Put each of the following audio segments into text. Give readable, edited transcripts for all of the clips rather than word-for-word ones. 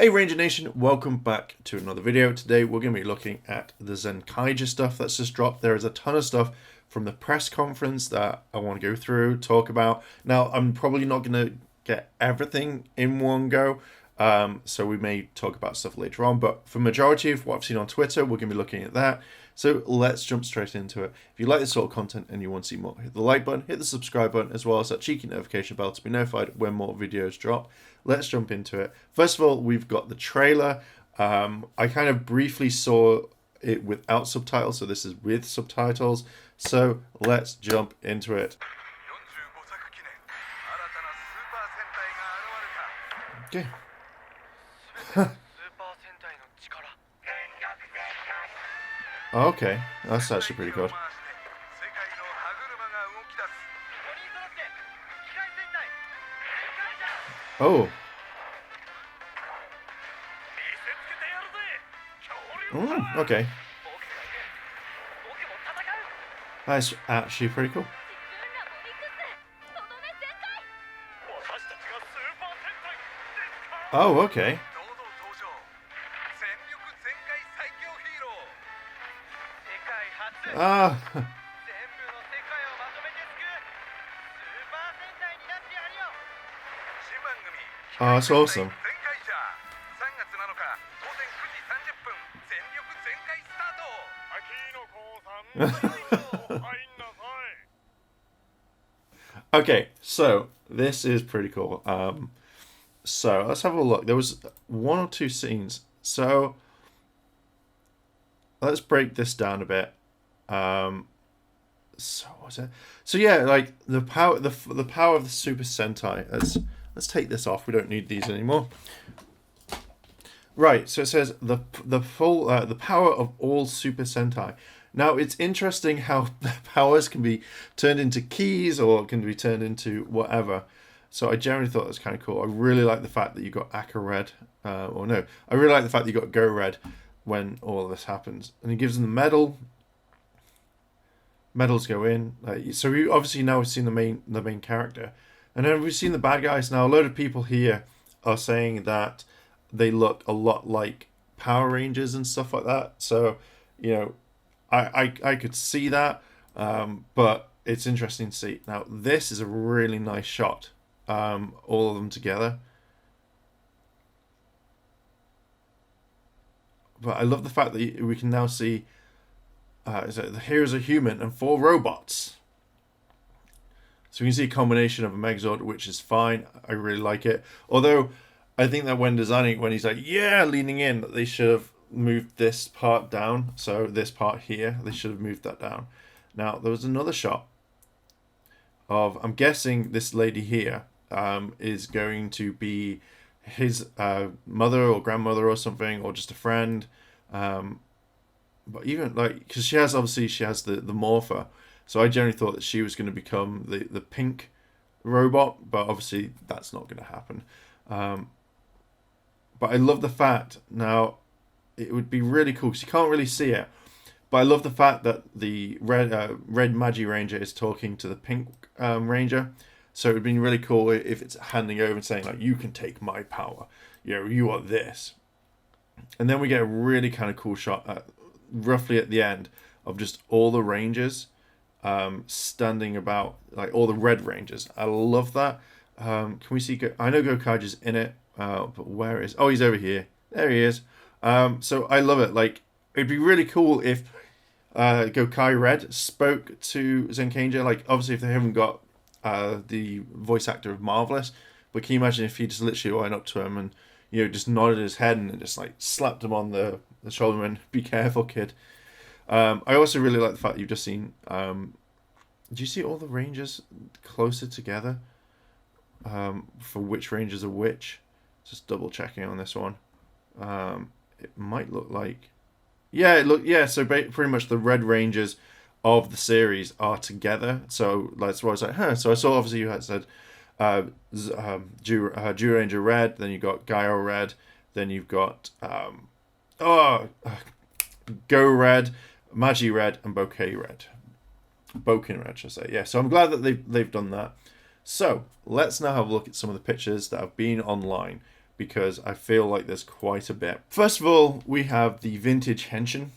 Hey Ranger Nation, welcome back to another video. Today we're going to be looking at the Zenkaiger stuff that's just dropped. There is a ton of stuff from the press conference that I want to go through, talk about. Now, I'm probably not going to get everything in one go, so we may talk about stuff later on, but for majority of what I've seen on Twitter, we're going to be looking at that. So let's jump straight into it. If you like this sort of content and you want to see more, hit the like button, hit the subscribe button, as well as that cheeky notification bell to be notified when more videos drop. Let's jump into it. First of all, we've got the trailer. I kind of briefly saw it without subtitles, so this is with subtitles. So let's jump into it. Okay. Okay, that's actually pretty good. Oh. Okay. That's actually pretty cool. Oh, okay. Ah. Oh, that's awesome. Okay, so this is pretty cool. So let's have a look. There was one or two scenes. So let's break this down a bit. So what's it? So yeah, like the power of the Super Sentai. Let's take this off. We don't need these anymore. Right. So it says the power of all Super Sentai. Now it's interesting how the powers can be turned into keys or can be turned into whatever. So I generally thought that was kind of cool. I really like the fact that you got Aka Red, I really like the fact that you got Go Red when all of this happens. And he gives them the medal. Medals go in. So we obviously now we've seen the main character, and then we've seen the bad guys. Now a load of people here are saying that they look a lot like Power Rangers and stuff like that. So you know, I could see that, but it's interesting to see. Now this is a really nice shot. All of them together. But I love the fact that we can now see the heroes are human and 4 robots. So we can see a combination of a Megazord, which is fine. I really like it. Although I think that when designing, when he's like, yeah, leaning in, they should have moved this part down. So this part here, they should have moved that down. Now, there was another shot of, I'm guessing this lady here is going to be his mother or grandmother or something, or just a friend. But even like, because she has the morpher, so I generally thought that she was going to become the pink robot, but obviously that's not going to happen. But I love the fact, now it would be really cool because you can't really see it, but I love the fact that the red Magi Ranger is talking to the pink Ranger. So it would be really cool if it's handing over and saying, like, you can take my power. You know, you are this. And then we get a really kind of cool shot roughly at the end of just all the Rangers standing about, like all the Red Rangers. I love that. Can we see? I know Zenkaiger's in it, but where is? Oh, he's over here. There he is. So I love it. Like, it'd be really cool if Zenkaiger Red spoke to Zenkaiger. Like, obviously, if they haven't got the voice actor of Marvelous, but can you imagine if he just literally went up to him and, you know, just nodded his head and just like slapped him on the shoulder and be careful, kid. I also really like the fact that you've just seen, do you see all the Rangers closer together for which Rangers are which? Just double checking on this one. It might look like, so pretty much the Red Rangers of the series are together. So that's why I was like, huh. So I saw obviously you had said Jew Ranger Red, then you got Gaio Red, then you've got Go Red, Magi Red, and Bouquet Red. Boken Red, should I say. Yeah, so I'm glad that they've done that. So let's now have a look at some of the pictures that have been online, because I feel like there's quite a bit. First of all, we have the vintage henshin.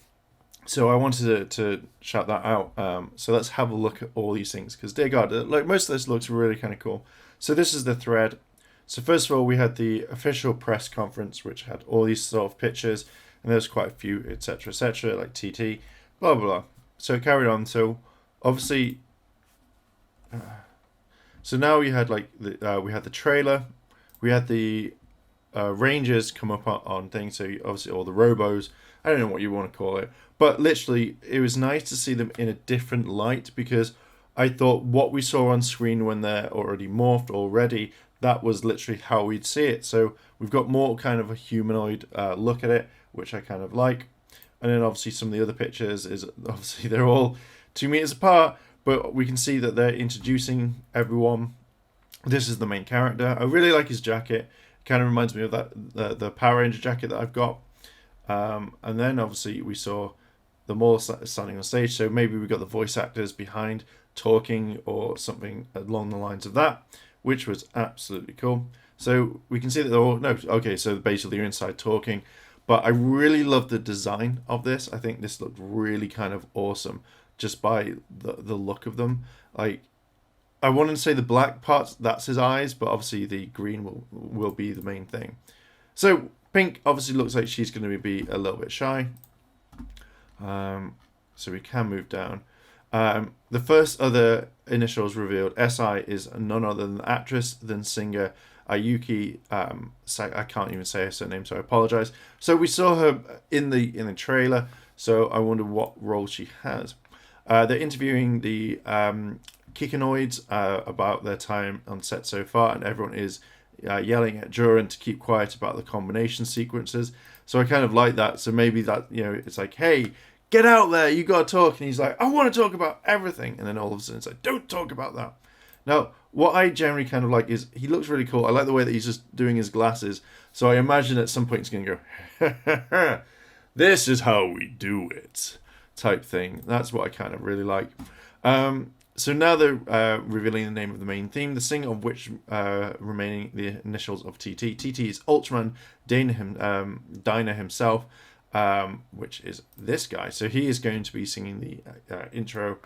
So I wanted to shout that out. So let's have a look at all these things, because dear God, like most of this looks really kind of cool. So this is the thread. So first of all, we had the official press conference, which had all these sort of pictures, and there's quite a few, etc., like TT, blah, blah, blah. So it carried on. So obviously, so now we had like we had the trailer, we had the Rangers come up on things. So obviously all the robos, I don't know what you want to call it, but literally it was nice to see them in a different light, because I thought what we saw on screen when they're already morphed already, that was literally how we'd see it. So we've got more kind of a humanoid look at it, which I kind of like. And then obviously some of the other pictures is obviously they're all 2 meters apart, but we can see that they're introducing everyone. This is the main character. I really like his jacket. It kind of reminds me of that the Power Ranger jacket that I've got. And then obviously we saw them all standing on stage. So maybe we got the voice actors behind talking or something along the lines of that, which was absolutely cool. So we can see that they're all, no, okay, so basically you're inside talking. But I really love the design of this. I think this looked really kind of awesome just by the look of them. Like, I wanted to say the black parts, that's his eyes, but obviously the green will be the main thing. So Pink obviously looks like she's going to be a little bit shy. So we can move down. The first other initials revealed, SI, is none other than actress than singer Ayuki. I can't even say her surname, so I apologize. So we saw her in the trailer. So I wonder what role she has. They're interviewing the Kikinoids about their time on set so far, and everyone is yelling at Duran to keep quiet about the combination sequences. So I kind of like that. So maybe that, it's like, hey, get out there, you gotta talk. And he's like, I want to talk about everything. And then all of a sudden it's like, don't talk about that. Now, what I generally kind of like is he looks really cool. I like the way that he's just doing his glasses. So I imagine at some point he's going to go, this is how we do it, type thing. That's what I kind of really like. So now they're revealing the name of the main theme, the singer of which remaining the initials of TT. TT is Ultraman Diner himself, which is this guy. So he is going to be singing the intro,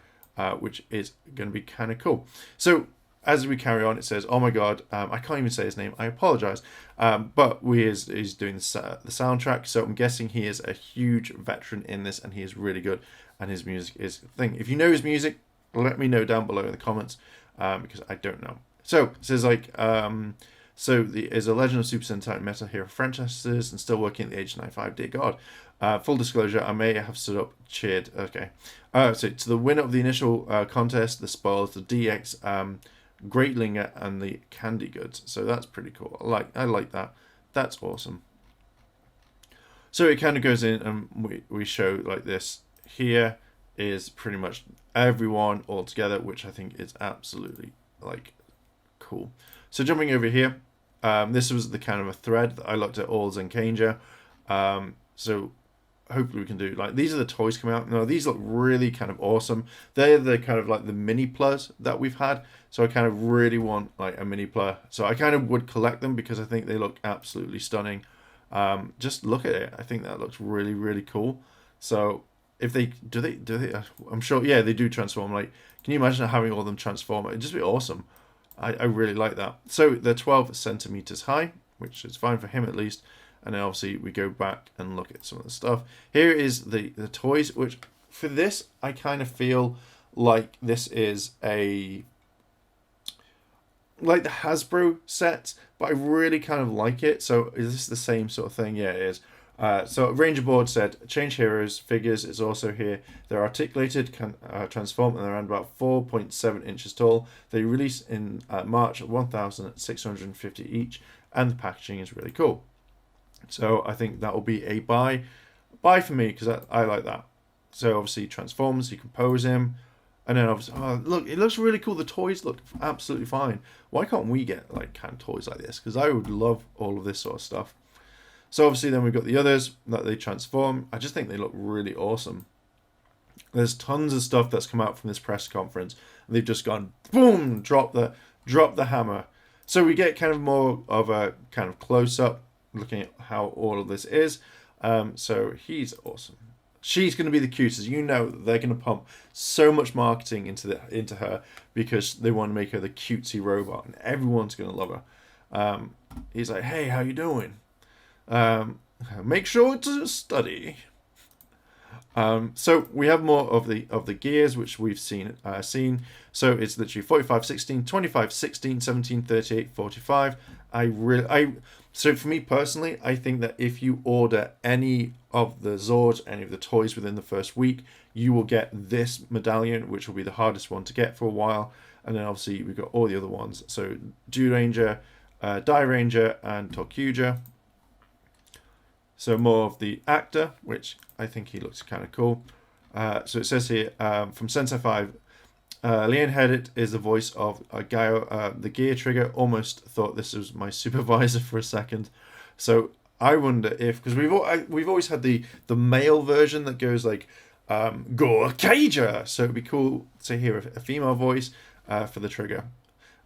which is going to be kind of cool. So as we carry on, it says, oh my God, I can't even say his name. I apologize. But he's doing the soundtrack. So I'm guessing he is a huge veteran in this, and he is really good. And his music is the thing. If you know his music, let me know down below in the comments, because I don't know. So it says like, is a legend of Super Sentai Metal Hero franchises and still working at the age of 95. Dear God. Full disclosure, I may have stood up, cheered. Okay. So to the winner of the initial contest, the spoils, the DX Greatlinger and the Candy Goods. So that's pretty cool. I like that. That's awesome. So it kind of goes in and we show like this. Here is pretty much everyone all together, which I think is absolutely like cool. So jumping over here, this was the kind of a thread that I looked at all Zenkaiger. So hopefully we can do like these are the toys coming out. Now these look really kind of awesome. They're the kind of like the mini plus that we've had. So I kind of really want like a mini plus. So I kind of would collect them because I think they look absolutely stunning. Just look at it. I think that looks really, really cool. So if they do they I'm sure, yeah, they do transform. Like, can you imagine having all of them transform? It'd just be awesome. I really like that. So they're 12 centimeters high, which is fine for him at least. And then obviously we go back and look at some of the stuff. Here is the toys, which for this, I kind of feel like this is like the Hasbro set, but I really kind of like it. So is this the same sort of thing? Yeah, it is. So Ranger Board said, change heroes figures is also here. They're articulated, can transform, and they're around about 4.7 inches tall. They release in March at 1,650 each, and the packaging is really cool. So I think that will be a buy for me, because I like that. So obviously he transforms, you can pose him, and then obviously, oh, look, it looks really cool. The toys look absolutely fine. Why can't we get like kind of toys like this? Because I would love all of this sort of stuff. So obviously then we've got the others that they transform. I just think they look really awesome. There's tons of stuff that's come out from this press conference, and they've just gone boom, drop the hammer. So we get kind of more of a kind of close up looking at how all of this is. So he's awesome. She's going to be the cutest. You know they're going to pump so much marketing into her because they want to make her the cutesy robot, and everyone's going to love her. He's like, hey, how you doing? Make sure to study. So we have more of the gears which we've seen. So it's literally 45, 16, 25, 16, 17, 38, 45. So for me personally, I think that if you order any of the Zords, any of the toys within the first week, you will get this medallion, which will be the hardest one to get for a while. And then obviously we've got all the other ones. So Dew Ranger, Die Ranger, and Torcuja. So more of the actor, which I think he looks kind of cool. So it says here, from Sentai 5, Leon Hedit is the voice of Gaio, the gear trigger. Almost thought this was my supervisor for a second. So I wonder if, because we've always had the male version that goes like, Zenkaiger. So it'd be cool to hear a female voice for the trigger.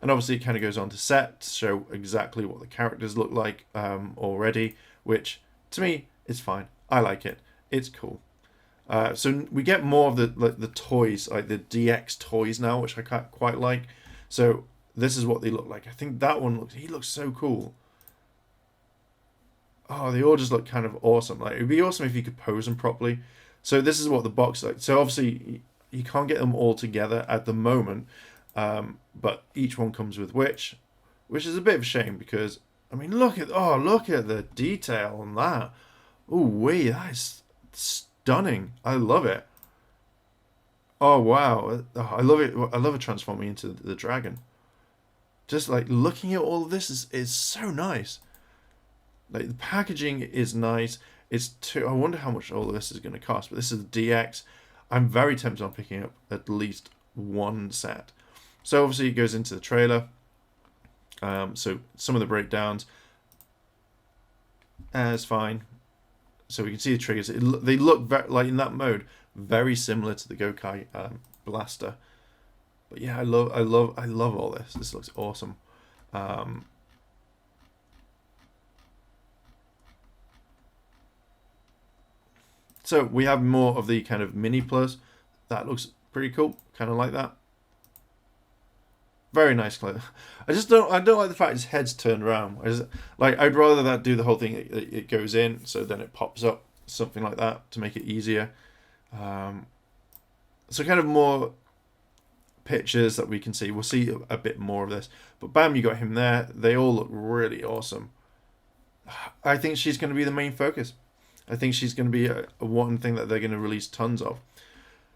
And obviously it kind of goes on to set to show exactly what the characters look like already, which to me is fine. I like it. It's cool. So we get more of the toys, like the DX toys now, which I quite like. So this is what they look like. I think that one he looks so cool. Oh, they all just look kind of awesome. Like it'd be awesome if you could pose them properly. So this is what the box like. So obviously you can't get them all together at the moment, but each one comes with which is a bit of a shame because I mean look at the detail on that. Oh wait, that is stunning. I love it. Oh wow, I love it. I love it transforming into the dragon. Just like looking at all of this is so nice. Like the packaging is nice. I wonder how much all of this is going to cost. But this is the DX. I'm very tempted on picking up at least one set. So obviously it goes into the trailer. So some of the breakdowns. It's fine. So we can see the triggers. They look very, like in that mode, very similar to the Gokai blaster. But yeah, I love all this. This looks awesome. So we have more of the kind of mini plus. That looks pretty cool. Kind of like that. Very nice clip. I don't like the fact his head's turned around. I'd rather that do the whole thing. It goes in, so then it pops up, something like that to make it easier. So kind of more pictures that we can see. We'll see a bit more of this. But bam, you got him there. They all look really awesome. I think she's going to be the main focus. I think she's going to be a one thing that they're going to release tons of.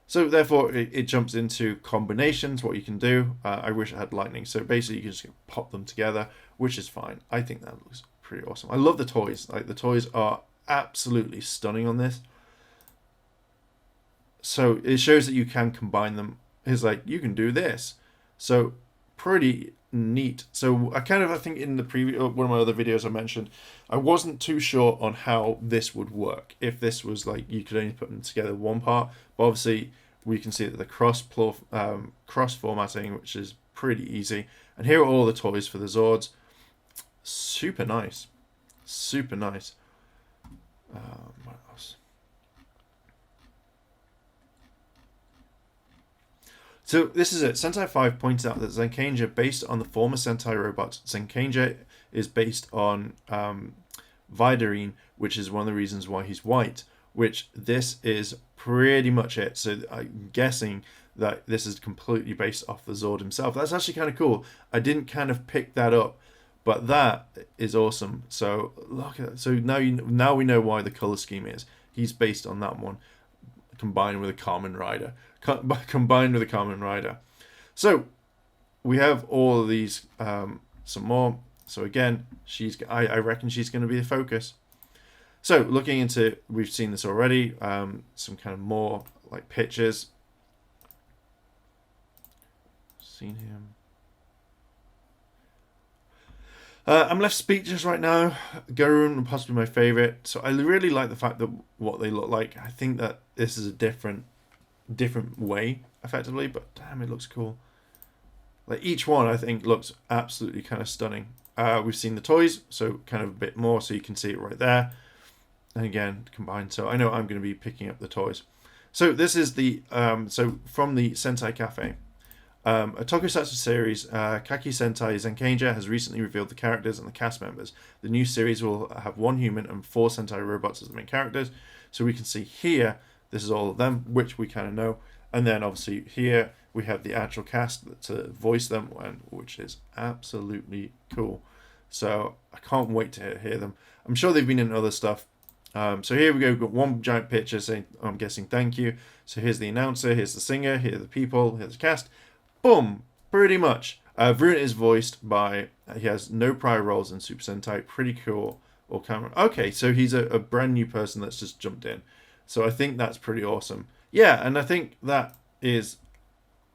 So therefore, it jumps into combinations, what you can do. I wish it had lightning. So basically, you can just pop them together, which is fine. I think that looks pretty awesome. I love the toys. Like the toys are absolutely stunning on this. So it shows that you can combine them. It's like, you can do this. So pretty neat. So I think in the previous, one of my other videos I mentioned, I wasn't too sure on how this would work. If this was like, you could only put them together one part. But obviously, we can see that the cross formatting, which is pretty easy. And here are all the toys for the Zords. Super nice. Super nice. What else? So this is it. Sentai 5 points out that Zenkaiger, based on the former Sentai robots, Zenkaiger is based on Vidarine, which is one of the reasons why he's white, which this is pretty much it. So I'm guessing that this is completely based off the Zord himself. That's actually kind of cool. I didn't kind of pick that up, but that is awesome. So look at that. So now we know why the color scheme is. He's based on that one, combined with a Kamen Rider. So we have all of these, some more. So again, I reckon she's going to be the focus. So looking into, we've seen this already, some kind of more like pictures. Seen him. I'm left speechless right now. Garun, possibly my favorite. So I really like the fact that what they look like. I think that this is a different way, effectively, but damn, it looks cool. Like each one, I think, looks absolutely kind of stunning. we've seen the toys, so kind of a bit more, so you can see it right there. And again, combined. So I know I'm going to be picking up the toys. So this is the so from the Sentai Cafe. A tokusatsu series, Kaki Sentai Zenkaiger, has recently revealed the characters and the cast members. The new series will have 1 human and 4 Sentai robots as the main characters. So we can see here, this is all of them, which we kind of know. And then obviously here we have the actual cast to voice them, which is absolutely cool. So I can't wait to hear them. I'm sure they've been in other stuff. So here we go. We've got one giant picture saying, I'm guessing, thank you. So here's the announcer, here's the singer, here are the people, here's the cast. Boom! Pretty much. Vrun is voiced by, he has no prior roles in Super Sentai. Pretty cool. Or camera. Okay, so he's a brand new person that's just jumped in. So I think that's pretty awesome. Yeah, and I think that is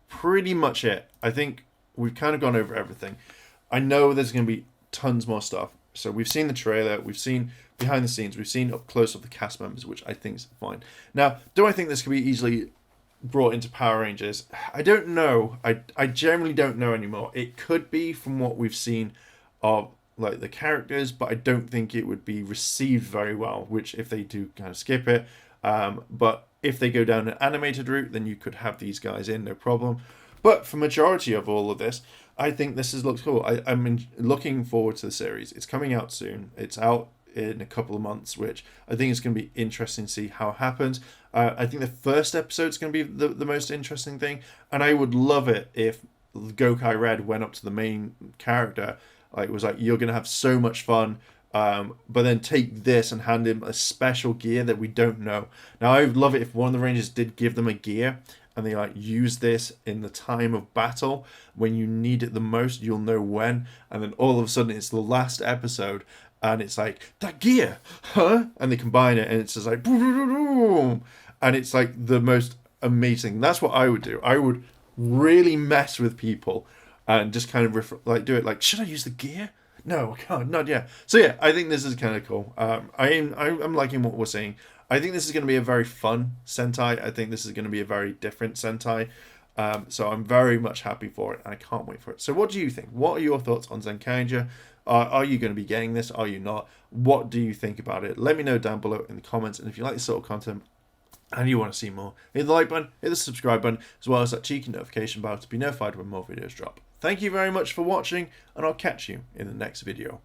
pretty much it. I think we've kind of gone over everything. I know there's going to be tons more stuff. So we've seen the trailer, we've seen behind the scenes, we've seen up close of the cast members, which I think is fine. Now, do I think this could be easily brought into Power Rangers? I don't know. I generally don't know anymore. It could be from what we've seen of like the characters, but I don't think it would be received very well, which if they do kind of skip it. But if they go down an animated route, then you could have these guys in, no problem. But for majority of all of this, I think this looks cool. I'm looking forward to the series. It's coming out soon. It's out in a couple of months, which I think is going to be interesting to see how it happens. I think the first episode is going to be the most interesting thing, and I would love it if Gokai Red went up to the main character, like was like, you're going to have so much fun, but then take this and hand him a special gear that we don't know. Now I would love it if one of the Rangers did give them a gear, and they like use this in the time of battle when you need it the most. You'll know when, and then all of a sudden it's the last episode. And it's like, that gear, huh? And they combine it, and it's just like, boom, and it's like the most amazing. That's what I would do. I would really mess with people and just kind of like do it. Like, should I use the gear? No, I can't. Not yet. So yeah, I think this is kind of cool. I'm liking what we're seeing. I think this is going to be a very fun Sentai. I think this is going to be a very different Sentai. So I'm very much happy for it, and I can't wait for it. So what do you think? What are your thoughts on Zenkaiger? Are you going to be getting this? Are you not? What do you think about it? Let me know down below in the comments. And if you like this sort of content and you want to see more, hit the like button, hit the subscribe button, as well as that cheeky notification bell to be notified when more videos drop. Thank you very much for watching, and I'll catch you in the next video.